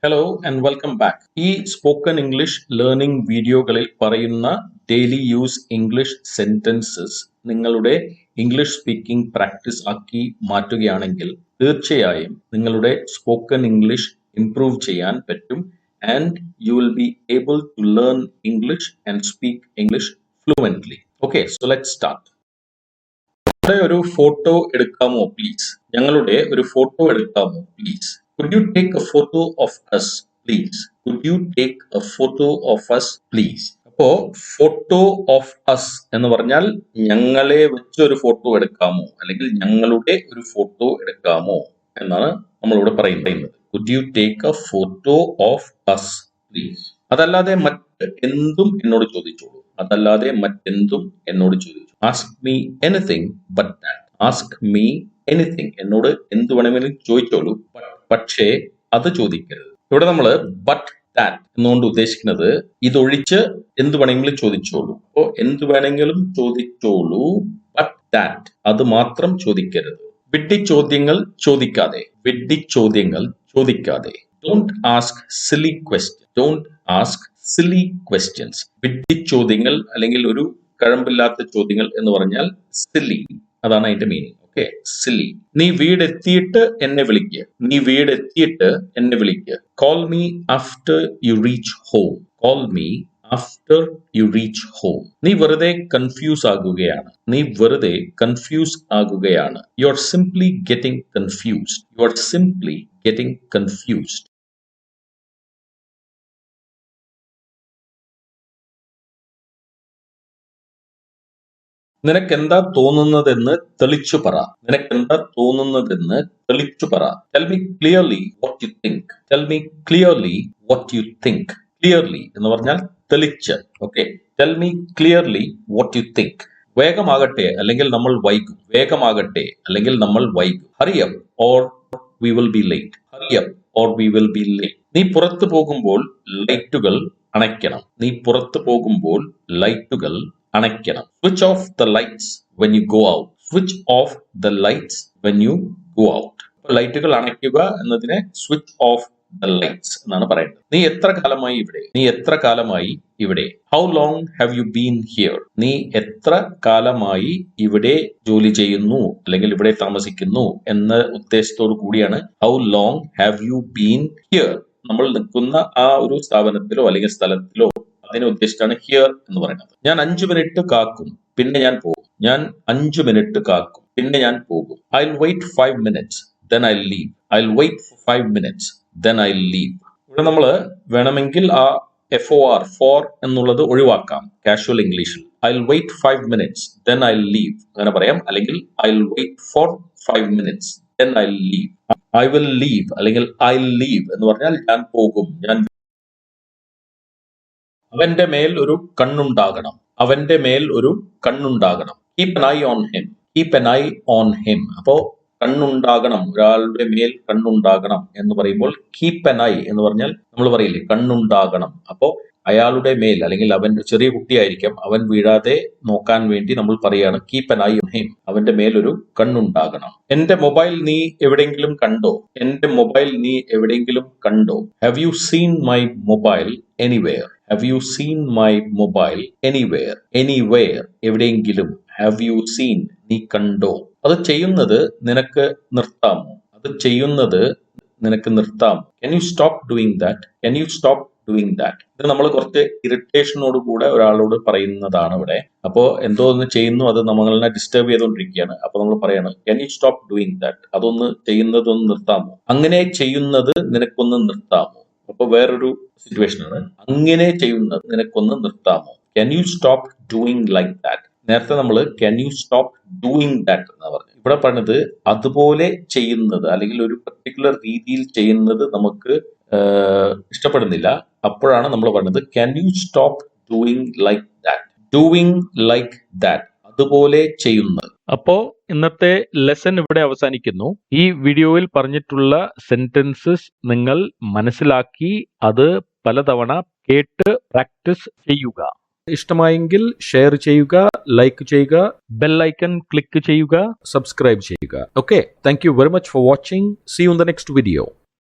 Hello and welcome back. ഈ spoken English learning വീഡിയോകളിൽ പറയുന്ന ഡെയിലി യൂസ് ഇംഗ്ലീഷ് സെന്റൻസസ് നിങ്ങളുടെ ഇംഗ്ലീഷ് സ്പീക്കിംഗ് പ്രാക്ടീസ് ആക്കി മാറ്റുകയാണെങ്കിൽ തീർച്ചയായും നിങ്ങളുടെ സ്പോക്കൺ ഇംഗ്ലീഷ് ഇംപ്രൂവ് ചെയ്യാൻ പറ്റും and you will be able to learn English and speak English fluently. Okay, so let's start. ഞങ്ങളുടെ ഒരു ഫോട്ടോ എടുക്കാമോ പ്ലീസ്? ഞങ്ങളുടെ ഒരു ഫോട്ടോ എടുക്കാമോ please? Could you take a photo of us, please? Could you take a photo of us, please? അപ്പോ photo of us എന്ന് പറഞ്ഞാൽ ഞങ്ങളെ വെച്ച് ഒരു ഫോട്ടോ എടുക്കാമോ അല്ലെങ്കിൽ ഞങ്ങളുടെ ഒരു ഫോട്ടോ എടുക്കാമോ എന്നാണ് നമ്മളിവിടെ പറയുന്നത്. Could you take a photo of us, please? അതല്ലാതെ മറ്റെന്തും എന്നോട് ചോദിച്ചോളൂ. അതല്ലാതെ മറ്റെന്തും എന്നോട് ചോദിച്ചു. Ask me anything but that. Ask me anything. എന്നോട് എന്ത് വേണമെങ്കിലും ചോദിച്ചോളൂ, പക്ഷേ അത് ചോദിക്കരുത്. ഇവിടെ നമ്മൾ ബട്ട് ദാറ്റ് എന്നുകൊണ്ട് ഉദ്ദേശിക്കുന്നത് ഇതൊഴിച്ച് എന്ത് വേണമെങ്കിലും ചോദിച്ചോളൂ. അപ്പോ എന്ത് വേണമെങ്കിലും ചോദിച്ചോളൂ, ബട്ട് ദാറ്റ് അത് മാത്രം ചോദിക്കരുത്. വിഡ്ഢി ചോദ്യങ്ങൾ ചോദിക്കാതെ. വിഡ്ഢി ചോദ്യങ്ങൾ ചോദിക്കാതെ. Don't ask silly questions. Don't ask silly questions. വിഡ്ഢി ചോദ്യങ്ങൾ അല്ലെങ്കിൽ ഒരു കഴമ്പില്ലാത്ത ചോദ്യങ്ങൾ എന്ന് പറഞ്ഞാൽ സില്ലി, അതാണ് അതിന്റെ മീനിങ്. Okay, silly. നീ വീടെത്തിയിട്ട് എന്നെ വിളിക്കുക. നീ വീടെത്തിയിട്ട് എന്നെ വിളിക്കുക. Call me after you reach home. Call me after you reach home. നീ വെറുതെ കൺഫ്യൂസ് ആകുകയാണ്. നീ വെറുതെ കൺഫ്യൂസ് ആകുകയാണ്. You are simply getting confused. You are simply getting confused. നിനക്കെന്താ തോന്നുന്നതെന്ന് തെളിച്ചു പറ. നിനക്കെന്താ തോന്നുന്നതെന്ന് തെളിച്ചു പറ. Tell me clearly what you think. Tell me clearly what you think. Clearly എന്ന് പറഞ്ഞാൽ തെളിച്ച്. Okay, tell me clearly what you think. വേഗമാകട്ടെ അല്ലെങ്കിൽ നമ്മൾ വൈകും. വേഗമാകട്ടെ അല്ലെങ്കിൽ നമ്മൾ വൈകും. Hurry up or we will be late. Hurry up or we will be late. നീ പുറത്തു പോകുമ്പോൾ ലൈറ്റുകൾ അണയ്ക്കണം. നീ പുറത്തു പോകുമ്പോൾ ലൈറ്റുകൾ അണയ്ക്കണം. Switch off the lights when you go out. Switch off the lights when you go out. ലൈറ്റുകൾ അണയ്ക്കുക എന്നതിനെ സ്വിച്ച് ഓഫ് ദ ലൈറ്റ്സ് എന്നാണ് പറയുന്നത്. നീ എത്ര കാലമായി ഇവിടെ? നീ എത്ര കാലമായി ഇവിടെ? How long have you been here? നീ എത്ര കാലമായി ഇവിടെ ജോലി ചെയ്യുന്നു അല്ലെങ്കിൽ ഇവിടെ താമസിക്കുന്നു എന്ന ഉദ്ദേശത്തോടു കൂടിയാണ് how long have you been here. നമ്മൾ നിൽക്കുന്ന ആ ഒരു സ്ഥാപനത്തിലോ അല്ലെങ്കിൽ സ്ഥലത്തിലോ അതിനെ ഉദ്ദേശിച്ചാണ് ഹിയർ എന്ന് പറയുന്നത്. ഞാൻ 5 മിനിറ്റ് കാക്കും, പിന്നെ ഞാൻ പോകും. ഞാൻ 5 മിനിറ്റ് കാക്കും, പിന്നെ ഞാൻ പോകും. I will wait 5 minutes, then I'll leave. I'll wait for 5 minutes, then I'll leave. ഇവിടെ നമ്മൾ വേണമെങ്കിൽ ആ FOR for എന്നുള്ളത് ഒഴിവാക്കാം കാഷ്വൽ ഇംഗ്ലീഷിൽ. I'll wait 5 minutes, then I'll leave അങ്ങനെ പറയാം. അല്ലെങ്കിൽ I'll wait for 5 minutes, then I'll leave. I will leave അല്ലെങ്കിൽ I'll leave എന്ന് പറഞ്ഞാൽ ഞാൻ പോകും, ഞാൻ. അവന്റെ മേൽ ഒരു കണ്ണുണ്ടാകണം. അവന്റെ മേൽ ഒരു കണ്ണുണ്ടാകണം. Keep an eye on him. Keep an eye on him. അപ്പോ കണ്ണുണ്ടാകണം, ഒരാളുടെ മേൽ കണ്ണുണ്ടാകണം എന്ന് പറയുമ്പോൾ കീപ് an eye എന്ന് പറഞ്ഞാൽ നമ്മൾ പറയില്ലേ കണ്ണുണ്ടാകണം. അപ്പോ അയാളുടെ മേൽ അല്ലെങ്കിൽ അവന്റെ ചെറിയ കുട്ടിയായിരിക്കാം, അവൻ വീഴാതെ നോക്കാൻ വേണ്ടി നമ്മൾ പറയാണ് keep an eye on him. അവന്റെ മേൽ ഒരു കണ്ണുണ്ടാകണം. എന്റെ മൊബൈൽ നീ എവിടെയെങ്കിലും കണ്ടോ? എന്റെ മൊബൈൽ നീ എവിടെയെങ്കിലും കണ്ടോ? Have you seen my mobile anywhere. Have you seen my mobile anywhere? Anywhere, എവിടെയെങ്കിലും. Have you seen, നീ കണ്ടോ. അത് ചെയ്യുന്നത് നിനക്ക് നിർത്താമോ? അത് ചെയ്യുന്നത് നിനക്ക് നിർത്താമോ? Can you stop doing that? Can you stop doing that? ഇത് നമ്മൾ കുറച്ച് ഇറിറ്റേഷനോട് കൂടെ ഒരാളോട് പറയുന്നതാണ് ഇവിടെ. അപ്പോ എന്തോ ഒന്ന് ചെയ്യുന്നു, അത് നമ്മളെ ഡിസ്റ്റർബ് ചെയ്തുകൊണ്ടിരിക്കുകയാണ്. അപ്പൊ നമ്മൾ പറയാണ് Can you stop doing that? അതൊന്ന് ചെയ്യുന്നതൊന്ന് നിർത്താമോ? അങ്ങനെ ചെയ്യുന്നത് നിനക്കൊന്ന് നിർത്താമോ? അപ്പൊ വേറൊരു സിറ്റുവേഷൻ ആണ്. അങ്ങനെ ചെയ്യുന്നത് നിനക്കൊന്ന് നിർത്താമോ? Can you stop doing like that? നേരത്തെ നമ്മൾ Can you stop doing that എന്നാ പറഞ്ഞത്. ഇവിടെ പറഞ്ഞത് അതുപോലെ ചെയ്യുന്നത് അല്ലെങ്കിൽ ഒരു പർട്ടിക്കുലർ രീതിയിൽ ചെയ്യുന്നത് നമുക്ക് ഇഷ്ടപ്പെടുന്നില്ല. അപ്പോഴാണ് നമ്മൾ പറഞ്ഞത് Can you stop doing like that? Doing like that, അതുപോലെ ചെയ്യുന്നത്. അപ്പോ ഇന്നത്തെ ലെസൺ ഇവിടെ അവസാനിക്കുന്നു. ഈ വീഡിയോയിൽ പറഞ്ഞിട്ടുള്ള സെന്റൻസസ് നിങ്ങൾ മനസ്സിലാക്കി അത് പലതവണ കേട്ട് പ്രാക്ടീസ് ചെയ്യുക. ഇഷ്ടമായെങ്കിൽ ഷെയർ ചെയ്യുക, ലൈക്ക് ചെയ്യുക, ബെൽ ഐക്കൺ ക്ലിക്ക് ചെയ്യുക, സബ്സ്ക്രൈബ് ചെയ്യുക. Okay, thank you very much for watching. See you in the next video.